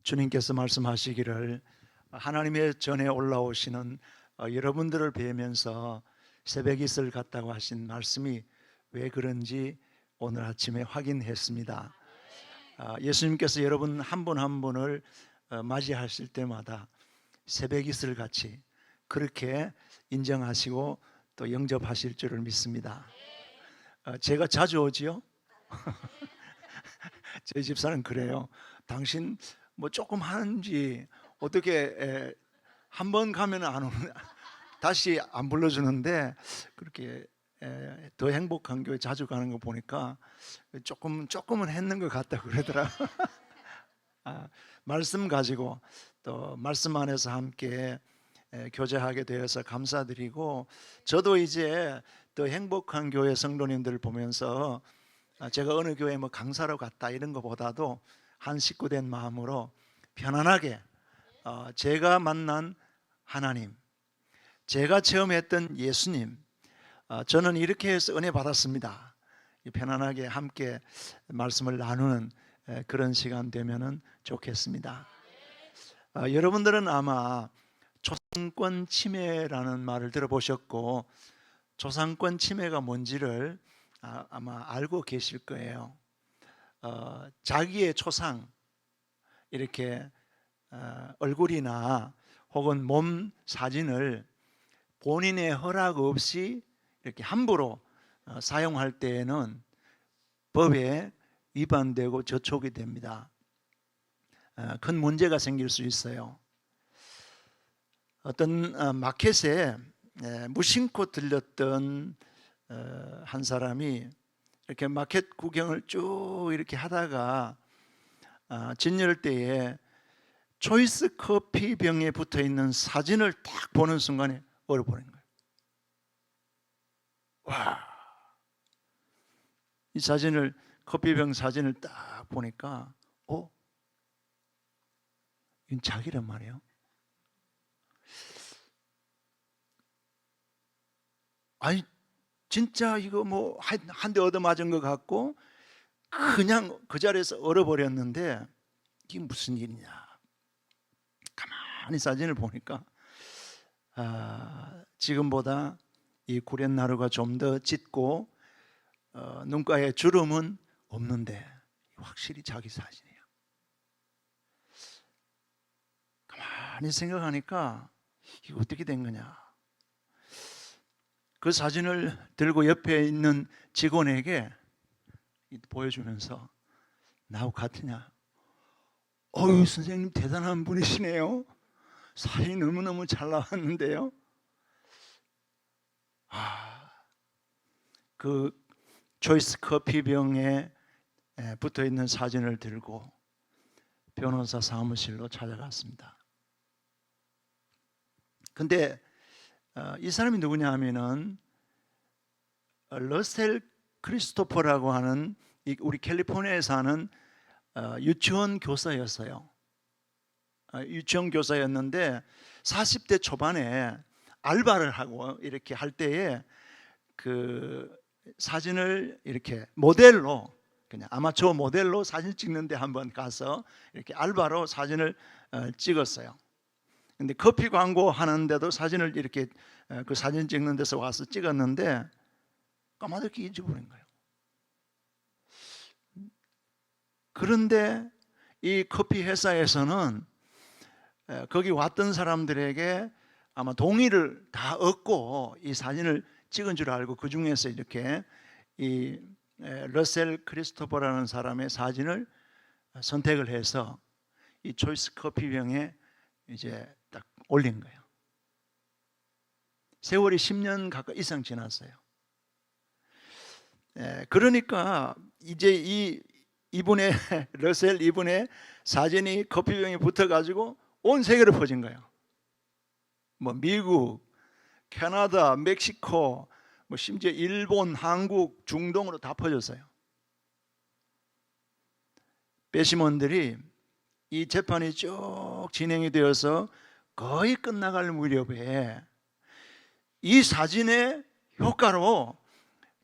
주님께서 말씀하시기를 하나님의 전에 올라오시는 여러분들을 뵈면서 새벽잇을 같다고 하신 말씀이 왜 그런지 오늘 아침에 확인했습니다. 예수님께서 여러분 한 분 한 분을 맞이하실 때마다 새벽잇을 같이 그렇게 인정하시고 또 영접하실 줄을 믿습니다. 제가 자주 오지요? 저희 집사는 그래요. 당신 뭐 조금 하는지 어떻게 한 번 가면 안 오는, 다시 안 불러주는데 그렇게 더 행복한 교회 자주 가는 거 보니까 조금은 했는 것 같다 그러더라. 말씀 가지고 또 말씀 안에서 함께 교제하게 되어서 감사드리고, 저도 이제 더 행복한 교회 성도님들을 보면서 제가 어느 교회 뭐 강사로 갔다 이런 것보다도 한 식구 된 마음으로 편안하게 제가 만난 하나님, 제가 체험했던 예수님, 저는 이렇게 해서 은혜 받았습니다. 편안하게 함께 말씀을 나누는 그런 시간 되면은 좋겠습니다. 여러분들은 아마 초상권 침해라는 말을 들어보셨고, 초상권 침해가 뭔지를 아마 알고 계실 거예요. 자기의 초상, 이렇게 얼굴이나 혹은 몸 사진을 본인의 허락 없이 이렇게 함부로 사용할 때에는 법에 위반되고 저촉이 됩니다. 큰 문제가 생길 수 있어요. 어떤 마켓에 무심코 들렸던 한 사람이 이렇게 마켓 구경을 쭉 이렇게 하다가 진열대에 초이스 커피 병에 붙어 있는 사진을 딱 보는 순간에 얼어버린 거예요. 와! 이 사진을, 커피병 사진을 딱 보니까 이건 자기란 말이에요. 아니 진짜 이거 뭐 한 대 얻어맞은 것 같고 그냥 그 자리에서 얼어버렸는데 이게 무슨 일이냐. 가만히 사진을 보니까 지금보다 이 구렛나루가 좀 더 짙고 눈가에 주름은 없는데 확실히 자기 사진이에요. 가만히 생각하니까 이거 어떻게 된 거냐. 그 사진을 들고 옆에 있는 직원에게 보여주면서 나하고 같으냐. 어유 선생님 대단한 분이시네요. 사진이 너무너무 잘 나왔는데요. 그 초이스 커피병에 붙어 있는 사진을 들고 변호사 사무실로 찾아갔습니다. 근데 이 사람이 누구냐 하면은 러셀 크리스토퍼라고 하는 우리 캘리포니아에 사는 유치원 교사였어요. 유치원 교사였는데 40대 초반에 알바를 하고 이렇게 할 때에 그 사진을 이렇게 모델로, 그냥 아마추어 모델로 사진 찍는데 한번 가서 이렇게 알바로 사진을 찍었어요. 근데 커피 광고 하는데도 사진을 이렇게 그 사진 찍는 데서 와서 찍었는데 까마득히 잊어버린 거예요. 그런데 이 커피 회사에서는 거기 왔던 사람들에게 아마 동의를 다 얻고 이 사진을 찍은 줄 알고 그 중에서 이렇게 이 러셀 크리스토퍼라는 사람의 사진을 선택을 해서 이 초이스 커피병에 이제 딱 올린 거예요. 세월이 10년 가까이 이상 지났어요. 그러니까 이제 이분의 러셀 이분의 사진이 커피병에 붙어가지고 온 세계로 퍼진 거예요. 뭐 미국, 캐나다, 멕시코, 뭐 심지어 일본, 한국, 중동으로 다 퍼졌어요. 배심원들이 이 재판이 쭉 진행이 되어서 거의 끝나갈 무렵에 이 사진의 효과로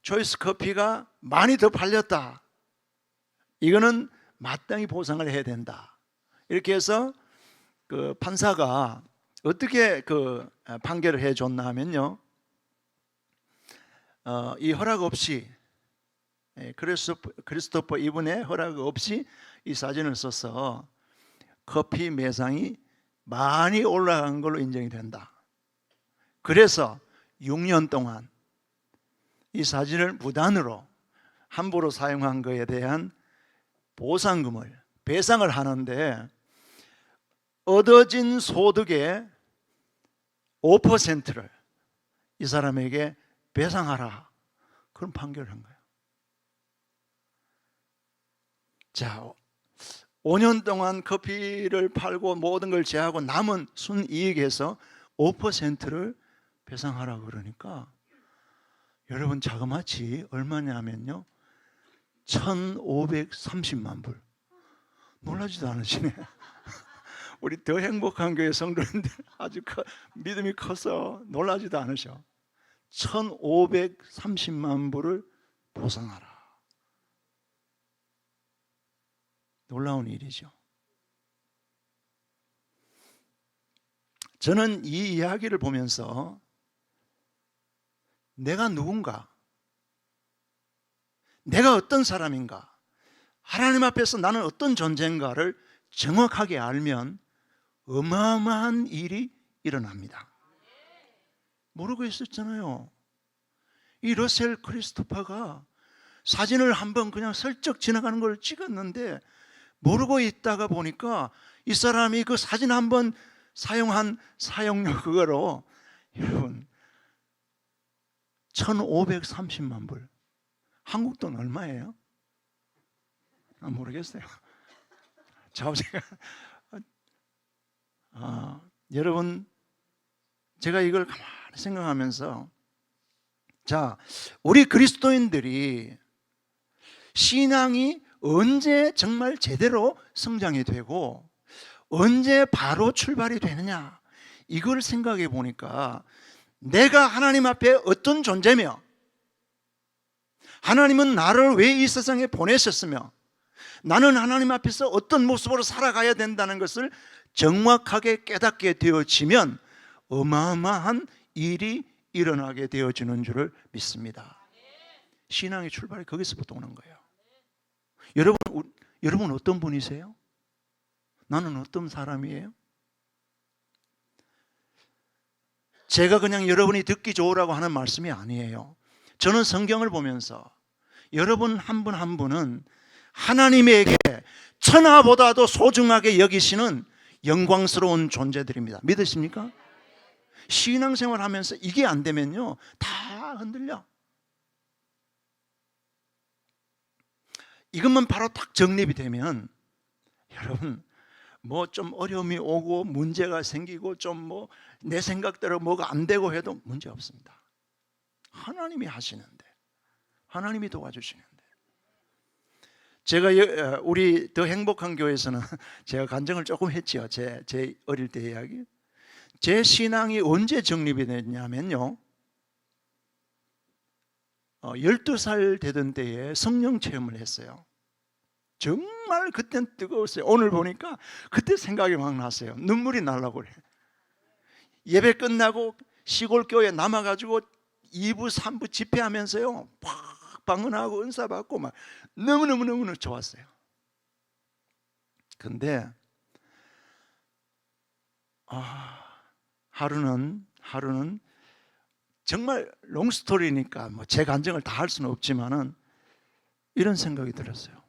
초이스 커피가 많이 더 팔렸다. 이거는 마땅히 보상을 해야 된다. 이렇게 해서 그 판사가 어떻게 그 판결을 해줬나 하면요, 이 허락 없이, 크리스토퍼 이분의 허락 없이 이 사진을 써서 커피 매상이 많이 올라간 걸로 인정이 된다. 그래서 6년 동안 이 사진을 무단으로 함부로 사용한 것에 대한 보상금을, 배상을 하는데 얻어진 소득의 5%를 이 사람에게 배상하라, 그런 판결을 한 거예요. 자, 5년 동안 커피를 팔고 모든 걸 제하고 남은 순이익에서 5%를 배상하라고 그러니까, 여러분 자그마치 얼마냐면요, 1,530만 불. 놀라지도 않으시네. 우리 더 행복한 교회 성도님들 아주 믿음이 커서 놀라지도 않으셔. 1,530만 불을 보상하라. 놀라운 일이죠. 저는 이 이야기를 보면서 내가 누군가, 내가 어떤 사람인가, 하나님 앞에서 나는 어떤 존재인가를 정확하게 알면 어마어마한 일이 일어납니다. 모르고 있었잖아요. 이 러셀 크리스토퍼가 사진을 한번 그냥 슬쩍 지나가는 걸 찍었는데, 모르고 있다가 보니까 이 사람이 그 사진 한번 사용한 사용료 그거로, 여러분 1,530만 불, 한국 돈 얼마예요? 모르겠어요. 여러분, 제가 이걸 가만히 생각하면서, 자, 우리 그리스도인들이 신앙이 언제 정말 제대로 성장이 되고 언제 바로 출발이 되느냐, 이걸 생각해 보니까 내가 하나님 앞에 어떤 존재며, 하나님은 나를 왜 이 세상에 보내셨으며, 나는 하나님 앞에서 어떤 모습으로 살아가야 된다는 것을 정확하게 깨닫게 되어지면 어마어마한 일이 일어나게 되어지는 줄을 믿습니다. 신앙의 출발이 거기서부터 오는 거예요. 여러분 어떤 분이세요? 나는 어떤 사람이에요? 제가 그냥 여러분이 듣기 좋으라고 하는 말씀이 아니에요. 저는 성경을 보면서 여러분 한 분 한 분은 하나님에게 천하보다도 소중하게 여기시는 영광스러운 존재들입니다. 믿으십니까? 신앙생활 하면서 이게 안 되면요, 다 흔들려. 이것만 바로 딱 정립이 되면, 여러분 뭐 좀 어려움이 오고 문제가 생기고 좀 뭐 내 생각대로 뭐가 안 되고 해도 문제 없습니다. 하나님이 하시는데, 하나님이 도와주시는데. 제가 우리 더 행복한 교회에서는 제가 간증을 조금 했죠. 제 어릴 때 이야기. 제 신앙이 언제 정립이 됐냐면요, 12살 되던 때에 성령 체험을 했어요. 정말 그땐 뜨거웠어요. 오늘 보니까 그때 생각이 막 났어요. 눈물이 나려고 그래. 예배 끝나고 시골 교회에 남아가지고 2부 3부 집회하면서요, 막 방언하고 은사 받고 막 너무너무 좋았어요. 근데 하루는 정말 롱스토리니까 뭐 제 간증을 다 할 수는 없지만은 이런 생각이 들었어요.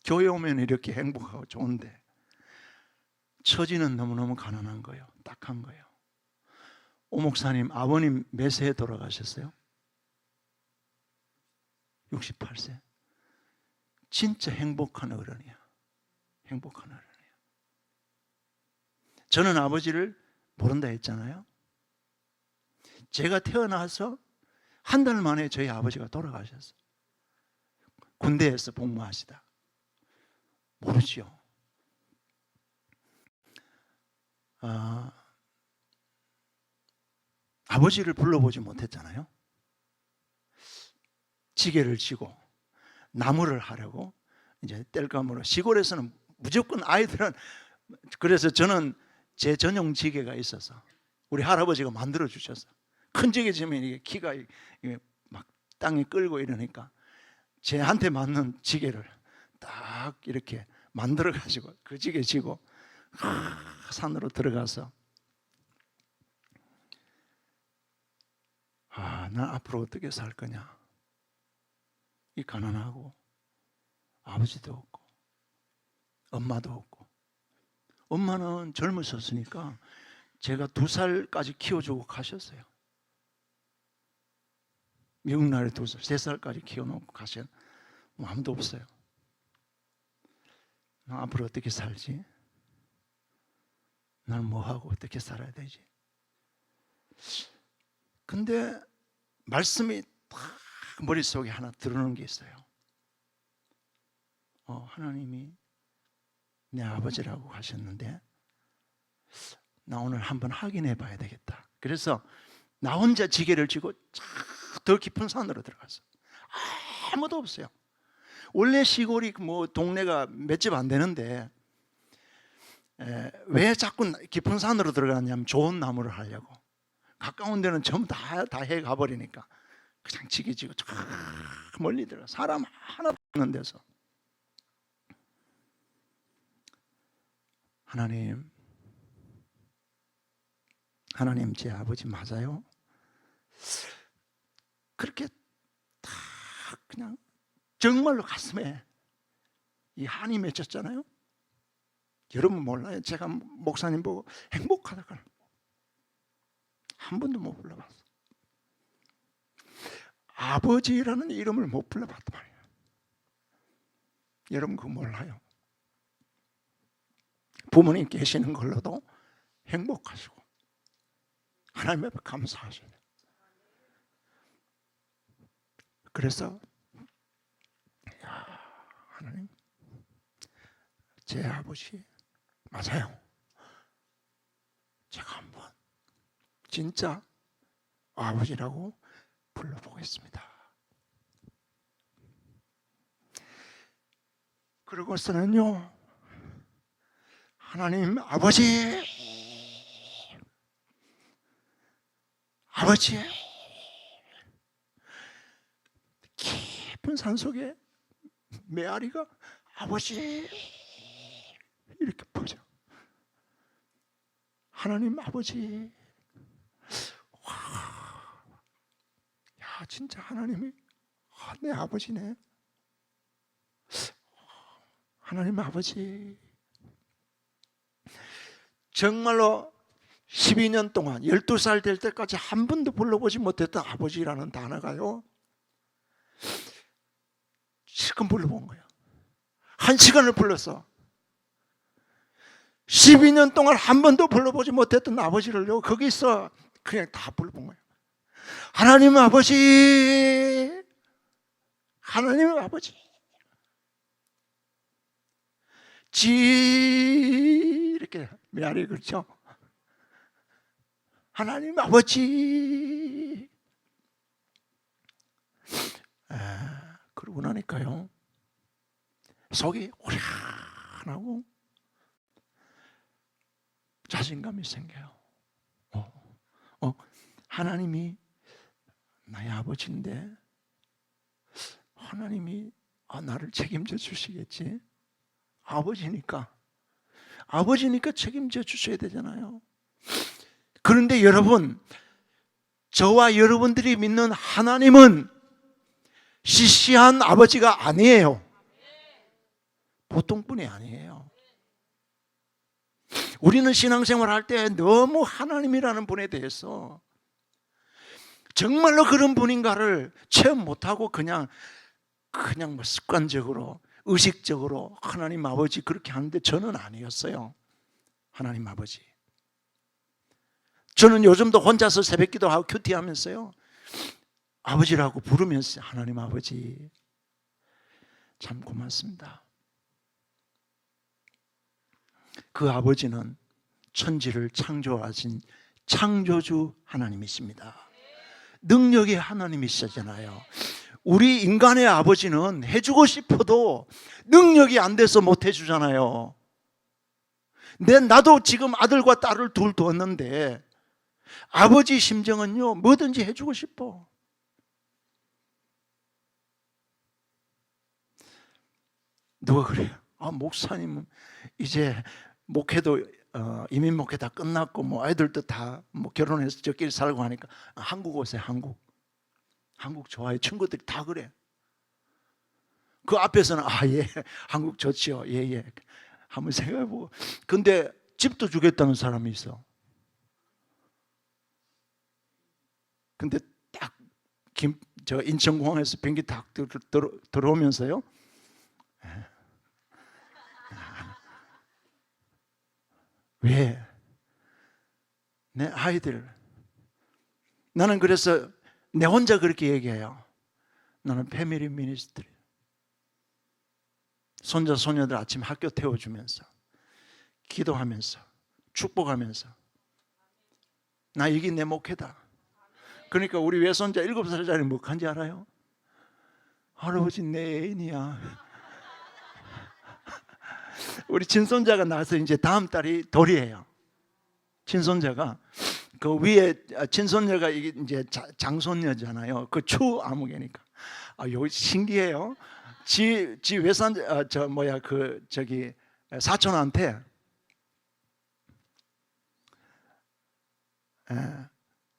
교회 오면 이렇게 행복하고 좋은데 처지는 너무너무 가난한 거예요. 딱한 거예요. 오 목사님, 아버님 몇 세에 돌아가셨어요? 68세. 진짜 행복한 어른이야. 행복한 어른이야. 저는 아버지를 모른다 했잖아요. 제가 태어나서 한 달 만에 저희 아버지가 돌아가셨어요. 군대에서 복무하시다. 모르죠. 아버지를 불러보지 못했잖아요. 지게를 지고 나무를 하려고 이제 땔감으로, 시골에서는 무조건 아이들은. 그래서 저는 제 전용 지게가 있어서 우리 할아버지가 만들어 주셔서, 큰 지게 지면 이게 키가 이게 막 땅에 끌고 이러니까 쟤한테 맞는 지게를 딱 이렇게 만들어 가지고 그 지게 지고 산으로 들어가서, 난 앞으로 어떻게 살 거냐. 이 가난하고 아버지도 없고 엄마도 없고. 엄마는 젊으셨으니까 제가 2살까지 키워주고 가셨어요. 미국 나라에 2살, 3살까지 키워놓고 가신 아무도 없어요. 나 앞으로 어떻게 살지? 나는 뭐하고 어떻게 살아야 되지? 근데 말씀이 딱 머릿속에 하나 들어오는 게 있어요. 하나님이 내 아버지라고 하셨는데 나 오늘 한번 확인해 봐야 되겠다. 그래서 나 혼자 지게를 쥐고 더 깊은 산으로 들어갔어. 아무도 없어요. 원래 시골이 뭐 동네가 몇 집 안 되는데 왜 자꾸 깊은 산으로 들어갔냐면 좋은 나무를 하려고. 가까운 데는 전부 다 해 가버리니까 그냥 지게 지고 저 멀리 들어가. 사람 하나도 없는 데서. 하나님 제 아버지 맞아요? 그렇게 딱 그냥 정말로 가슴에 이 한이 맺혔잖아요. 여러분 몰라요. 제가 목사님 보고 행복하다고 한 번도 못 불러봤어. 아버지라는 이름을 못 불러봤단 말이에요. 여러분 그거 몰라요. 부모님 계시는 걸로도 행복하시고 하나님 앞에 감사하셔야 돼요. 그래서 하나님 제 아버지 맞아요. 제가 한번 진짜 아버지라고 불러보겠습니다. 그러고서는요, 하나님 아버지, 아버지, 깊은 산속에 메아리가 아버지 이렇게 퍼져. 하나님 아버지, 와, 야 진짜 하나님이 내 아버지네. 하나님 아버지, 정말로 12년 동안 12살 될 때까지 한 번도 불러보지 못했던 아버지라는 단어가요, 지금 불러본 거예요. 1시간을 불렀어. 12년 동안 한 번도 불러보지 못했던 아버지를요, 거기서 그냥 다 불러본 거예요. 하나님 아버지, 하나님 아버지, 이렇게 메아리 그렇죠. 하나님 아버지. 그러고 나니까요, 속이 후련하고 자신감이 생겨요. 하나님이 나의 아버지인데 하나님이 나를 책임져 주시겠지. 아버지니까 책임져 주셔야 되잖아요. 그런데 여러분, 저와 여러분들이 믿는 하나님은 시시한 아버지가 아니에요. 보통 분이 아니에요. 우리는 신앙생활 할 때 너무 하나님이라는 분에 대해서 정말로 그런 분인가를 체험 못하고 그냥 뭐 습관적으로 의식적으로 하나님 아버지 그렇게 하는데 저는 아니었어요. 하나님 아버지. 저는 요즘도 혼자서 새벽기도 하고 큐티하면서요, 아버지라고 부르면서 하나님 아버지 참 고맙습니다. 그 아버지는 천지를 창조하신 창조주 하나님이십니다. 능력의 하나님이시잖아요. 우리 인간의 아버지는 해주고 싶어도 능력이 안 돼서 못 해주잖아요. 나도 지금 아들과 딸을 둘 뒀는데 아버지 심정은요, 뭐든지 해주고 싶어. 누가 그래요? 목사님은 이제 목회도 이민 목회 다 끝났고 뭐 아이들도 다 뭐 결혼해서 저끼리 살고 하니까 한국 오세요. 한국 좋아요. 친구들이 다 그래. 그 앞에서는 예, 한국 좋지요. 예. 한번 생각해보고. 근데 집도 주겠다는 사람이 있어. 근데 딱 저 인천공항에서 비행기 딱 들어오면서요. 왜? 내 아이들. 나는 그래서 내 혼자 그렇게 얘기해요. 나는 패밀리 미니스트리. 손자 소녀들 아침 학교 태워주면서 기도하면서 축복하면서 나 이게 내 목회다. 그러니까 우리 외손자 7살짜리 뭐 한지 알아요? 할아버지 내 애인이야. 우리 친손자가 나서 이제 다음 달이 돌이에요. 친손자가 그 위에 친손녀가 이제 장손녀잖아요. 그 추 아무개니까. 여기 신기해요. 지 외산 저기 사촌한테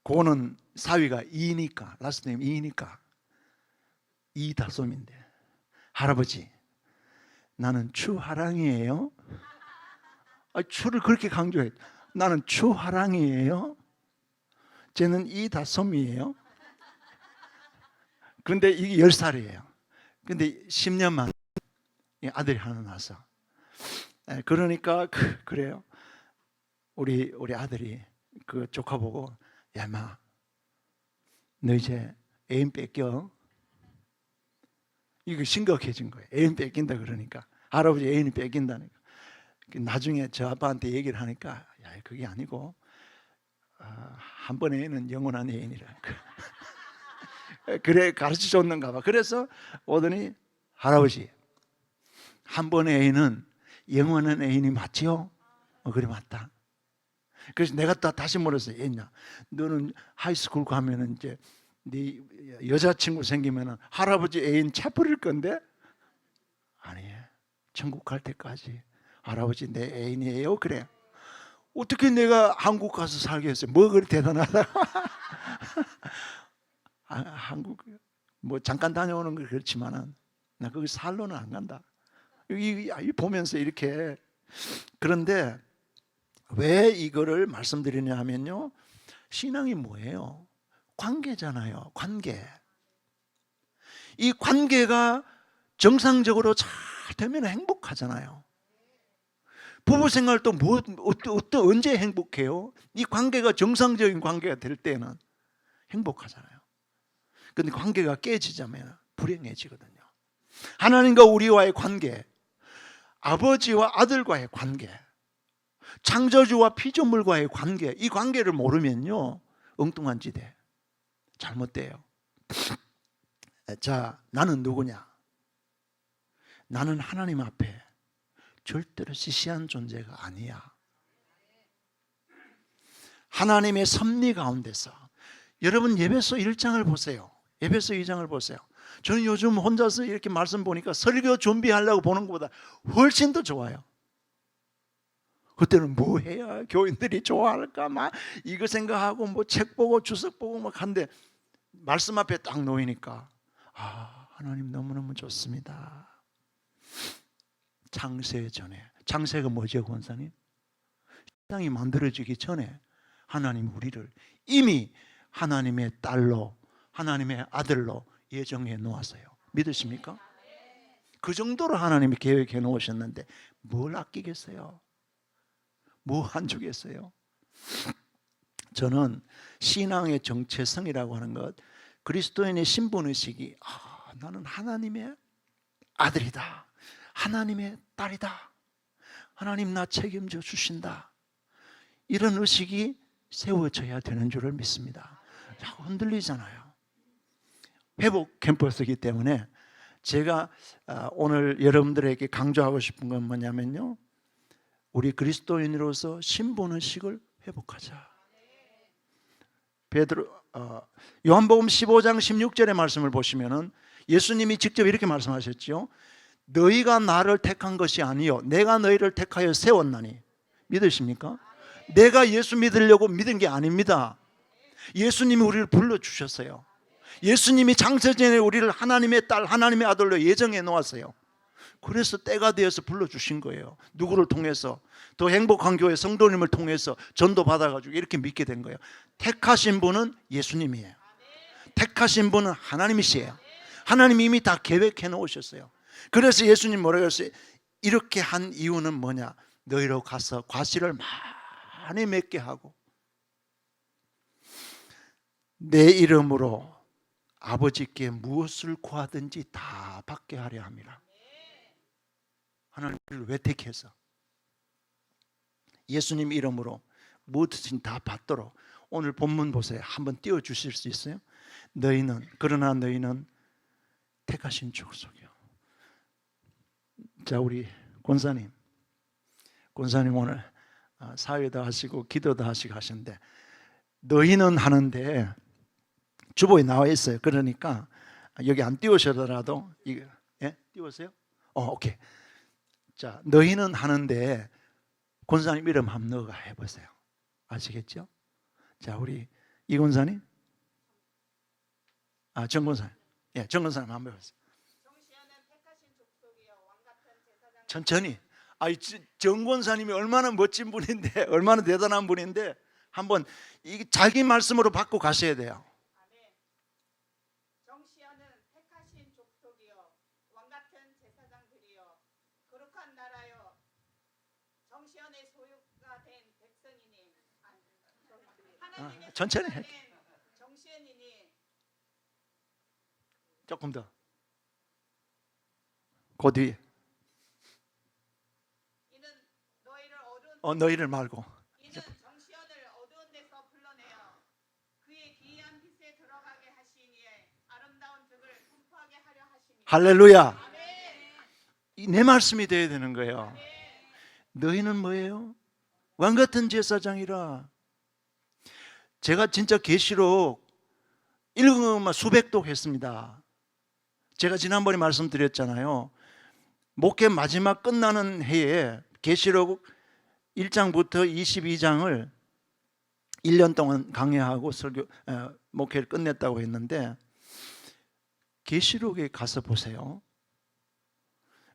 고는 사위가 2니까 라스트 네임 2니까 이다솜인데 할아버지 나는 추하랑이에요. 추를 그렇게 강조해. 나는 추하랑이에요. 쟤는 이다솜이에요. 그런데 이게 10살이에요. 근데 10년 만에 아들이 하나 나서. 그러니까 그래요. 우리 아들이 그 조카 보고 야 인마 너 이제 애인 뺏겨. 이거 심각해진 거예요. 애인 뺏긴다 그러니까. 할아버지 애인이 뺏긴다니까. 나중에 저 아빠한테 얘기를 하니까 야 그게 아니고 한 번의 애인은 영원한 애인이라. 그래 가르쳐 줬는가 봐. 그래서 오더니 할아버지 한 번의 애인은 영원한 애인이 맞지요? 그래 맞다. 그래서 내가 다시 물었어요. 얘냐 너는 하이스쿨 가면은 이제 네 여자친구 생기면은 할아버지 애인 차버릴 건데? 아니 천국 갈 때까지 할아버지 내 애인이에요. 그래. 어떻게 내가 한국 가서 살겠어요? 뭐 그리 대단하다. 한국 뭐 잠깐 다녀오는 건 그렇지만은 나 거기 살러는 안 간다. 이 보면서 이렇게. 그런데 왜 이거를 말씀드리냐 하면요, 신앙이 뭐예요? 관계잖아요. 관계. 이 관계가 정상적으로 잘 되면 행복하잖아요. 부부 생활도 언제 행복해요? 이 관계가 정상적인 관계가 될 때는 행복하잖아요. 근데 관계가 깨지자면 불행해지거든요. 하나님과 우리와의 관계, 아버지와 아들과의 관계, 창조주와 피조물과의 관계, 이 관계를 모르면요 엉뚱한 지대, 잘못돼요. 자, 나는 누구냐? 나는 하나님 앞에 절대로 시시한 존재가 아니야. 하나님의 섭리 가운데서. 여러분 에베소 1장을 보세요. 에베소 2장을 보세요. 저는 요즘 혼자서 이렇게 말씀 보니까 설교 준비하려고 보는 것보다 훨씬 더 좋아요. 그때는 뭐 해야 교인들이 좋아할까 막 이거 생각하고 뭐 책 보고 주석 보고 막 한데 말씀 앞에 딱 놓이니까 하나님 너무너무 좋습니다. 창세 전에, 창세가 뭐죠 권사님? 세상이 만들어지기 전에 하나님 우리를 이미 하나님의 딸로, 하나님의 아들로 예정해 놓았어요. 믿으십니까? 그 정도로 하나님이 계획해 놓으셨는데 뭘 아끼겠어요? 뭐 안 주겠어요? 저는 신앙의 정체성이라고 하는 것, 그리스도인의 신분의식이 나는 하나님의 아들이다, 하나님의 딸이다, 하나님 나 책임져 주신다, 이런 의식이 세워져야 되는 줄을 믿습니다. 자꾸 흔들리잖아요. 회복 캠퍼스이기 때문에 제가 오늘 여러분들에게 강조하고 싶은 건 뭐냐면요, 우리 그리스도인으로서 신분의식을 회복하자. 요한복음 15장 16절의 말씀을 보시면은 예수님이 직접 이렇게 말씀하셨죠. 너희가 나를 택한 것이 아니요 내가 너희를 택하여 세웠나니. 믿으십니까? 내가 예수 믿으려고 믿은 게 아닙니다. 예수님이 우리를 불러주셨어요. 예수님이 창세전에 우리를 하나님의 딸, 하나님의 아들로 예정해 놓았어요. 그래서 때가 되어서 불러주신 거예요. 누구를 통해서? 더 행복한 교회 성도님을 통해서 전도 받아가지고 이렇게 믿게 된 거예요. 택하신 분은 예수님이에요. 택하신 분은 하나님이시에요. 하나님이 이미 다 계획해 놓으셨어요. 그래서 예수님 뭐라고 했어요? 이렇게 한 이유는 뭐냐? 너희로 가서 과실을 많이 맺게 하고 내 이름으로 아버지께 무엇을 구하든지 다 받게 하려 함이라. 하나님을 왜 택해서 예수님 이름으로 무엇이든 다 받도록. 오늘 본문 보세요. 한번 띄워주실 수 있어요? 그러나 너희는 택하신 족속이요. 자, 우리 권사님 오늘 사회도 하시고 기도도 하시고 하시는데 너희는 하는데 주보에 나와 있어요. 그러니까 여기 안 띄우셔더라도 이거 띄우세요? 오케이. 자, 너희는 하는데 권사님 이름 한번 넣어가 해보세요. 아시겠죠? 자, 우리 이 권사님, 정 권사님, 정 권사님 한번 해보세요. 천천히. 정 권사님이 얼마나 멋진 분인데, 얼마나 대단한 분인데 한번 이 자기 말씀으로 받고 가셔야 돼요. 정시현은 택하신 족속이요 왕같은 제사장들이요 거룩한 나라요 정시현의 소유가 된 백성이니 하나님의 천천히 해. 정시현이니 조금 더. 그 뒤에 이는 너희를 어두운 너희를 말고 이는 정시현을 어두운 데서 불러내어 그의 기이한 빛에 들어가게 하시니에 아름다운 득을 선포하게 하려 하시니. 할렐루야. 내 말씀이 돼야 되는 거예요. 너희는 뭐예요? 왕같은 제사장이라. 제가 진짜 계시록 읽은 것만 수백 독 했습니다. 제가 지난번에 말씀드렸잖아요. 목회 마지막 끝나는 해에 계시록 1장부터 22장을 1년 동안 강의하고 목회를 끝냈다고 했는데 계시록에 가서 보세요.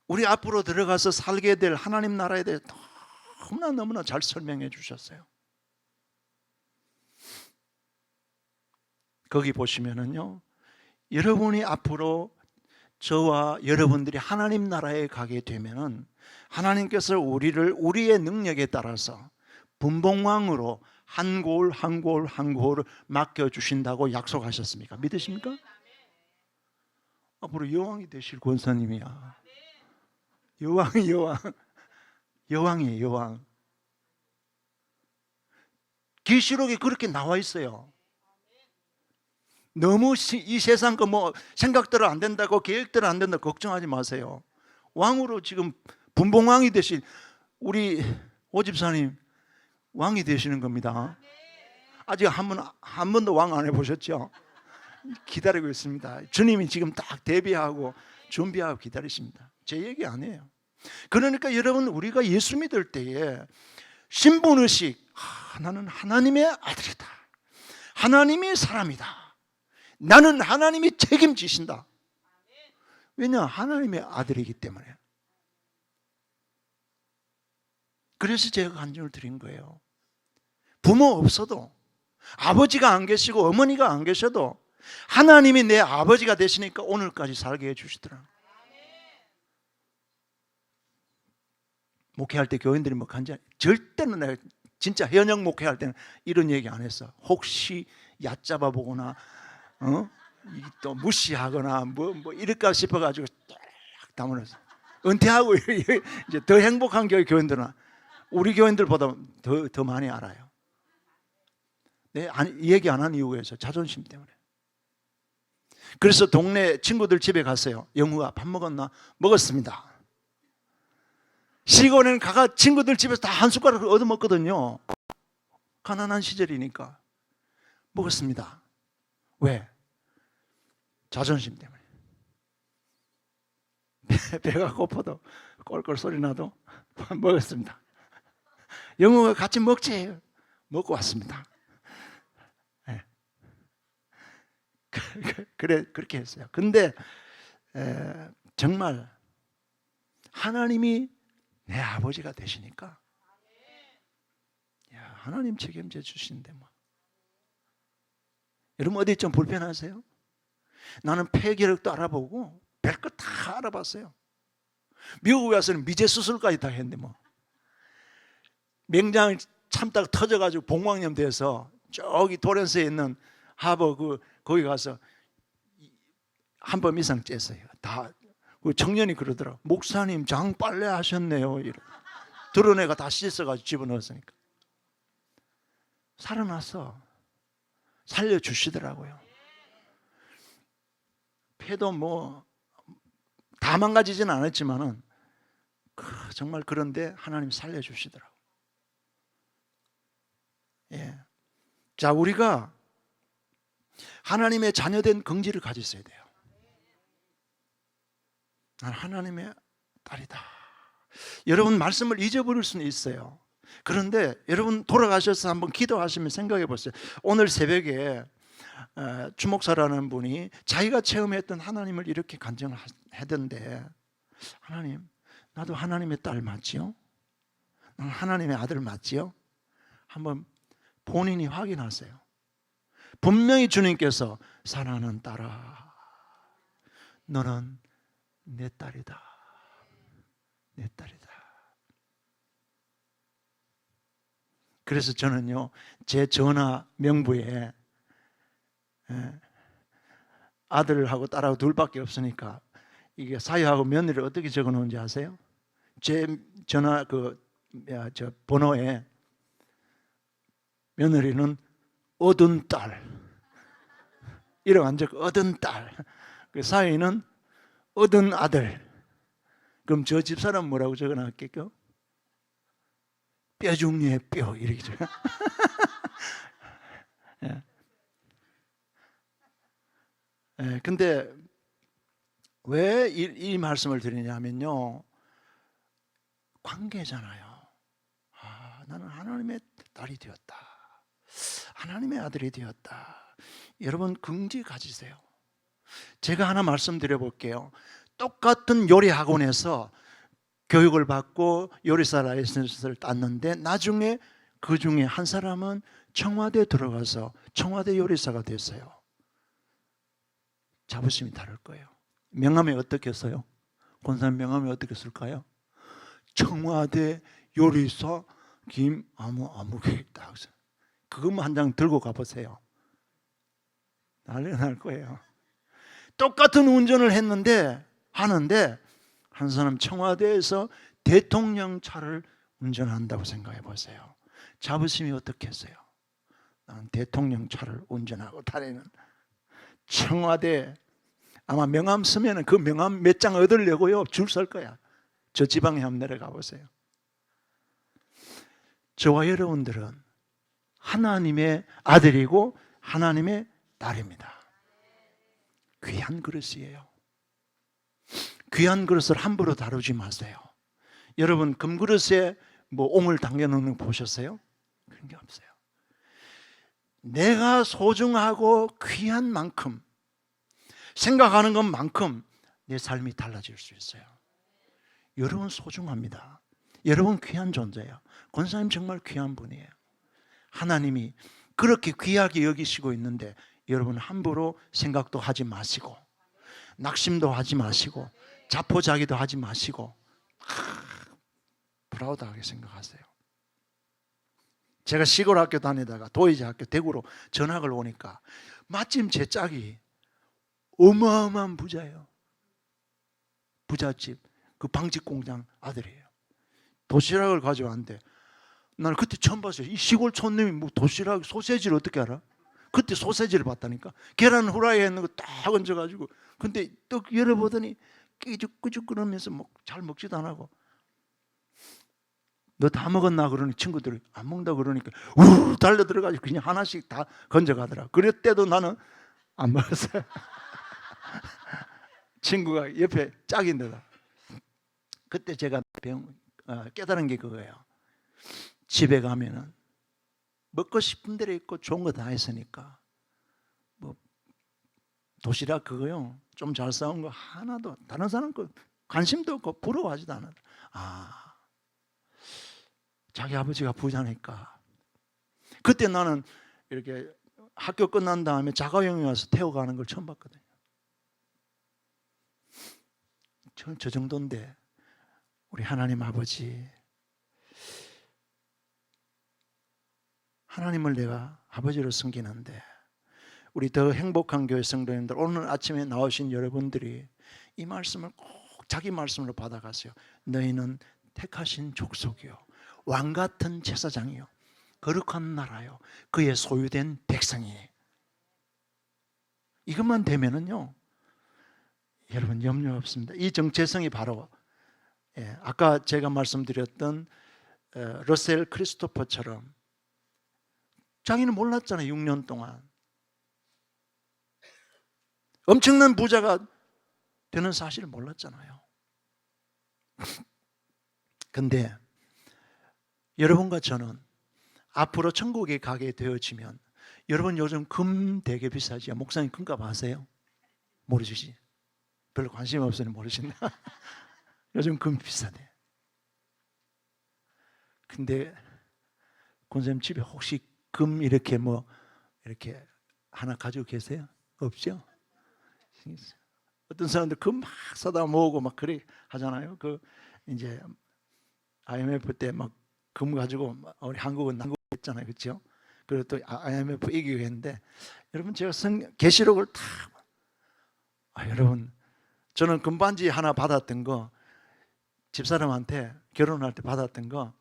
우리 앞으로 들어가서 살게 될 하나님 나라에 대해 너무나 잘 설명해 주셨어요. 거기 보시면은요, 여러분이 앞으로 저와 여러분들이 하나님 나라에 가게 되면은 하나님께서 우리의 능력에 따라서 분봉왕으로 한 고을 한 고을 한 고을을 맡겨주신다고 약속하셨습니까? 믿으십니까? 앞으로 여왕이 되실 권사님이야. 여왕이에요, 여왕. 계시록에 그렇게 나와 있어요. 너무 이 세상 거 뭐 생각대로 안 된다고, 계획대로 안 된다고 걱정하지 마세요. 왕으로 지금 분봉왕이 되신 우리 오집사님 왕이 되시는 겁니다. 아직 한 번도 왕 안 해보셨죠? 기다리고 있습니다. 주님이 지금 딱 대비하고 준비하고 기다리십니다. 제 얘기 아니에요. 그러니까 여러분, 우리가 예수 믿을 때에 신분의식, 나는 하나님의 아들이다, 하나님의 사람이다, 나는 하나님이 책임지신다. 왜냐? 하나님의 아들이기 때문에. 그래서 제가 간증을 드린 거예요. 부모 없어도, 아버지가 안 계시고 어머니가 안 계셔도 하나님이 내 아버지가 되시니까 오늘까지 살게 해주시더라. 목회할 때 교인들이 뭐 간증, 절대로 내가 진짜 현역 목회할 때는 이런 얘기 안 했어. 혹시 얕잡아 보거나 또 무시하거나 뭐 이럴까 싶어가지고 딱 다물었어. 은퇴하고 이제 더 행복한 교인들은 우리 교인들보다 더 많이 알아요. 이 얘기 안 한 이유가 있어요. 자존심 때문에. 그래서 동네 친구들 집에 갔어요. 영우가 밥 먹었나? 먹었습니다. 시골에는 가가 친구들 집에서 다 한 숟가락을 얻어 먹거든요. 가난한 시절이니까. 먹었습니다. 왜? 자존심 때문에. 배가 고파도 꼴꼴 소리 나도 먹었습니다. 영우가 같이 먹지. 먹고 왔습니다. 네. 그래, 그렇게 했어요. 근데 정말 하나님이 내 아버지가 되시니까, 야, 하나님 책임져 주시는데 뭐. 여러분 어디 좀 불편하세요? 나는 폐결핵도 알아보고 별것 다 알아봤어요. 미국에 와서는 미제 수술까지 다 했는데 뭐. 맹장 참다가 터져가지고 복막염 돼서 저기 토렌스에 있는 하버 거기 가서 한 번 이상 쬐어요. 다 청년이 그러더라. 목사님 장 빨래 하셨네요. 들은 애가 다 씻어가지고 집어넣었으니까. 살아났어. 살려주시더라고요. 폐도 뭐 다 망가지지는 않았지만은 정말 그런데 하나님 살려주시더라고요. 예. 자, 우리가 하나님의 자녀된 긍지를 가졌어야 돼요. 난 하나님의 딸이다. 여러분 말씀을 잊어버릴 수는 있어요. 그런데 여러분 돌아가셔서 한번 기도하시면 생각해 보세요. 오늘 새벽에 주목사라는 분이 자기가 체험했던 하나님을 이렇게 간증을 하던데, 하나님, 나도 하나님의 딸 맞지요? 나는 하나님의 아들 맞지요? 한번 본인이 확인하세요. 분명히 주님께서 사랑하는 딸아, 너는 내 딸이다. 내 딸이다. 그래서 저는요, 제 전화 명부에 아들하고 딸하고 둘밖에 없으니까 이게 사유하고 며느리를 어떻게 적어 놓은지 아세요? 제 전화 저 번호에 며느리는 얻은 딸 이름 안 적고 얻은 딸, 그 사위는 얻은 아들. 그럼 저 집사람 뭐라고 적어 놨겠죠? 뼈 중에 뼈 이렇게 적어. 예. 예, 근데 왜 이 말씀을 드리냐면요, 관계잖아요. 나는 하나님의 딸이 되었다. 하나님의 아들이 되었다. 여러분 긍지 가지세요. 제가 하나 말씀드려 볼게요. 똑같은 요리 학원에서 교육을 받고 요리사 라이센스를 땄는데 나중에 그 중에 한 사람은 청와대에 들어가서 청와대 요리사가 됐어요. 자부심이 다를 거예요. 명함이 어떻게 써요? 권사님 명함이 어떻게 쓸까요? 청와대 요리사 김아무아무개 딱 써. 그것만 한 장 들고 가보세요. 난리 날 거예요. 똑같은 운전을 하는데 한 사람 청와대에서 대통령 차를 운전한다고 생각해 보세요. 자부심이 어떻겠어요? 나는 대통령 차를 운전하고 다니는 청와대. 아마 명함 쓰면 그 명함 몇 장 얻으려고요 줄 설 거야. 저 지방에 한번 내려가 보세요. 저와 여러분들은 하나님의 아들이고 하나님의 딸입니다. 귀한 그릇이에요. 귀한 그릇을 함부로 다루지 마세요. 여러분 금그릇에 뭐 옹을 담겨놓는 거 보셨어요? 그런 게 없어요. 내가 소중하고 귀한 만큼, 생각하는 것만큼 내 삶이 달라질 수 있어요. 여러분 소중합니다. 여러분 귀한 존재예요. 권사님 정말 귀한 분이에요. 하나님이 그렇게 귀하게 여기시고 있는데 여러분 함부로 생각도 하지 마시고 낙심도 하지 마시고 자포자기도 하지 마시고 프라우드하게 생각하세요. 제가 시골 학교 다니다가 도의자 학교 대구로 전학을 오니까 마침 제 짝이 어마어마한 부자예요. 부잣집 그 방직 공장 아들이에요. 도시락을 가져왔는데 나는 그때 처음 봤어요. 이 시골 촌놈이 뭐 도시락 소세지를 어떻게 알아? 그때 소세지를 봤다니까. 계란 후라이 했는 거 딱 얹어가지고. 근데 떡 열어보더니 끼죽끼죽 끓으면서 잘 먹지도 안 하고. 너 다 먹었나? 그러니 친구들이 안 먹는다 그러니까 우르르 달려 들어가지고 그냥 하나씩 다 건져가더라. 그랬대도 나는 안 먹었어요. 친구가 옆에 짝인데다. 그때 제가 깨달은 게 그거예요. 집에 가면은 먹고 싶은 대로 있고 좋은 거 다 했으니까 뭐 도시락 그거요 좀 잘 싸운 거 하나도 다른 사람 거 관심도 없고 부러워하지도 않아. 아, 자기 아버지가 부자니까. 그때 나는 이렇게 학교 끝난 다음에 자가용이 와서 태워가는 걸 처음 봤거든요. 저 정도인데 우리 하나님 아버지, 하나님을 내가 아버지로 섬기는데, 우리 더 행복한 교회 성도님들, 오늘 아침에 나오신 여러분들이 이 말씀을 꼭 자기 말씀으로 받아가세요. 너희는 택하신 족속이요, 왕같은 제사장이요, 거룩한 나라요, 그의 소유된 백성이에요. 이것만 되면은요, 여러분 염려 없습니다. 이 정체성이 바로 아까 제가 말씀드렸던 러셀 크리스토퍼처럼 자기는 몰랐잖아요. 6년 동안 엄청난 부자가 되는 사실을 몰랐잖아요. 근데 여러분과 저는 앞으로 천국에 가게 되어지면, 여러분 요즘 금 되게 비싸지요. 목사님 금값 아세요? 모르시지? 별로 관심 없으니 모르신다. 요즘 금 비싸대. 근데 권사님 집에 혹시 금 이렇게 이렇게 하나 가지고 계세요? 없죠? 어떤 사람들 금 막 사다 모으고 막 그래 하잖아요. 그 이제 IMF 때 막 금 가지고 우리 한국은 난국했잖아요, 그렇죠? 그리고 또 IMF 이기고 했는데, 여러분 제가 계시록을 다 여러분 저는 금반지 하나 받았던 거, 집사람한테 결혼할 때 받았던 거,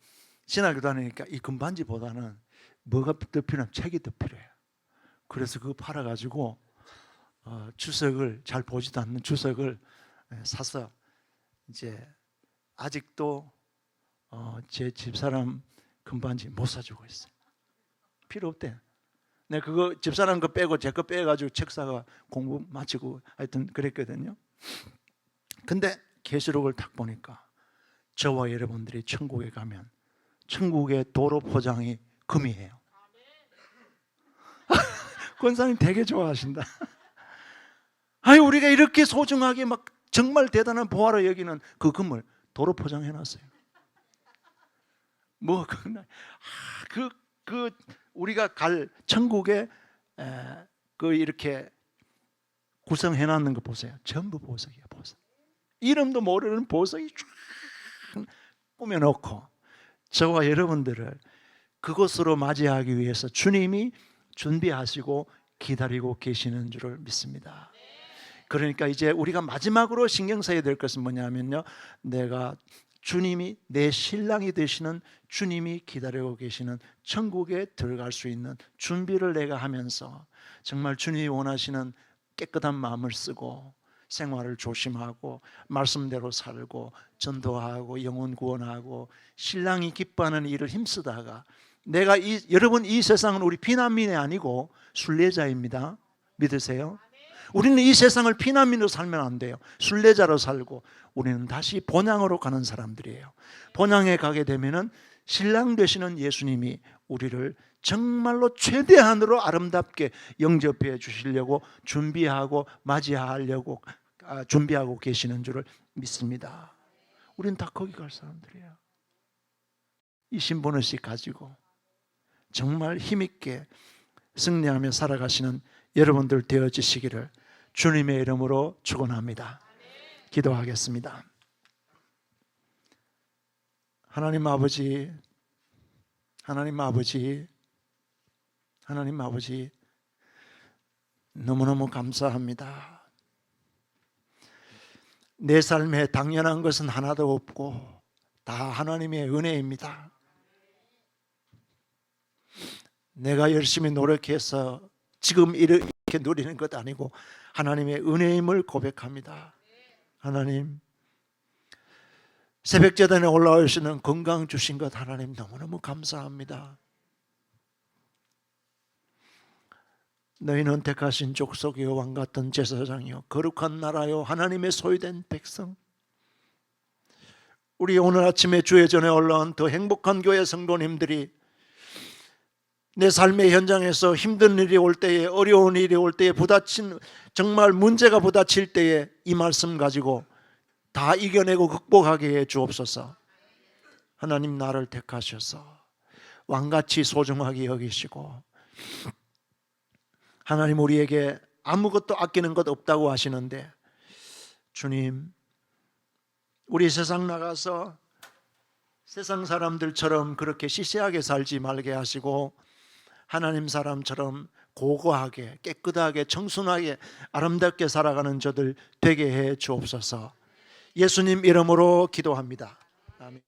신학교 다니니까 이 금반지보다는 뭐가 더 필요하면 책이 더 필요해요. 그래서 그거 팔아가지고 주석을 잘 보지도 않는 주석을 사서 이제 아직도 제 집사람 금반지 못 사주고 있어요. 필요 없대. 내가 그거 집사람 거 빼고 제 거 빼가지고 책 사가 공부 마치고 하여튼 그랬거든요. 근데 계시록을 딱 보니까 저와 여러분들이 천국에 가면 천국의 도로 포장이 금이에요. 권사님 되게 좋아하신다. 아니, 우리가 이렇게 소중하게 막 정말 대단한 보화로 여기는 그 금을 도로 포장해 놨어요. 우리가 갈 천국에 그 이렇게 구성해 놨는 거 보세요. 전부 보석이에요, 보석. 이름도 모르는 보석이 쫙 꾸며놓고 저와 여러분들을 그곳으로 맞이하기 위해서 주님이 준비하시고 기다리고 계시는 줄을 믿습니다. 그러니까 이제 우리가 마지막으로 신경 써야 될 것은 뭐냐면요, 내가 주님이 내 신랑이 되시는 주님이 기다리고 계시는 천국에 들어갈 수 있는 준비를 내가 하면서 정말 주님이 원하시는 깨끗한 마음을 쓰고 생활을 조심하고 말씀대로 살고 전도하고 영혼 구원하고 신랑이 기뻐하는 일을 힘쓰다가, 여러분 이 세상은 우리 피난민이 아니고 순례자입니다. 믿으세요? 우리는 이 세상을 피난민으로 살면 안 돼요. 순례자로 살고 우리는 다시 본향으로 가는 사람들이에요. 본향에 가게 되면은 신랑 되시는 예수님이 우리를 정말로 최대한으로 아름답게 영접해 주시려고 준비하고 맞이하려고 준비하고 계시는 줄을 믿습니다. 우리는 다 거기 갈 사람들이에요. 이 신분의식 가지고 정말 힘있게 승리하며 살아가시는 여러분들 되어지시기를 주님의 이름으로 축원합니다. 기도하겠습니다. 하나님 아버지, 하나님 아버지, 하나님 아버지, 너무너무 감사합니다. 내 삶에 당연한 것은 하나도 없고 다 하나님의 은혜입니다. 내가 열심히 노력해서 지금 이렇게 누리는 것 아니고 하나님의 은혜임을 고백합니다. 하나님, 새벽 제단에 올라오시는 건강 주신 것 하나님 너무너무 감사합니다. 너희는 택하신 족속이요 왕 같은 제사장이요 거룩한 나라요 하나님의 소유된 백성. 우리 오늘 아침에 주의 전에 올라온 더 행복한 교회 성도님들이 내 삶의 현장에서 힘든 일이 올 때에, 어려운 일이 올 때에, 정말 문제가 부딪힐 때에 이 말씀 가지고 다 이겨내고 극복하게 해 주옵소서. 하나님, 나를 택하셔서 왕같이 소중하게 여기시고 하나님, 우리에게 아무것도 아끼는 것 없다고 하시는데 주님, 우리 세상 나가서 세상 사람들처럼 그렇게 시시하게 살지 말게 하시고 하나님 사람처럼 고고하게, 깨끗하게, 청순하게, 아름답게 살아가는 저들 되게 해 주옵소서. 예수님 이름으로 기도합니다. 아멘.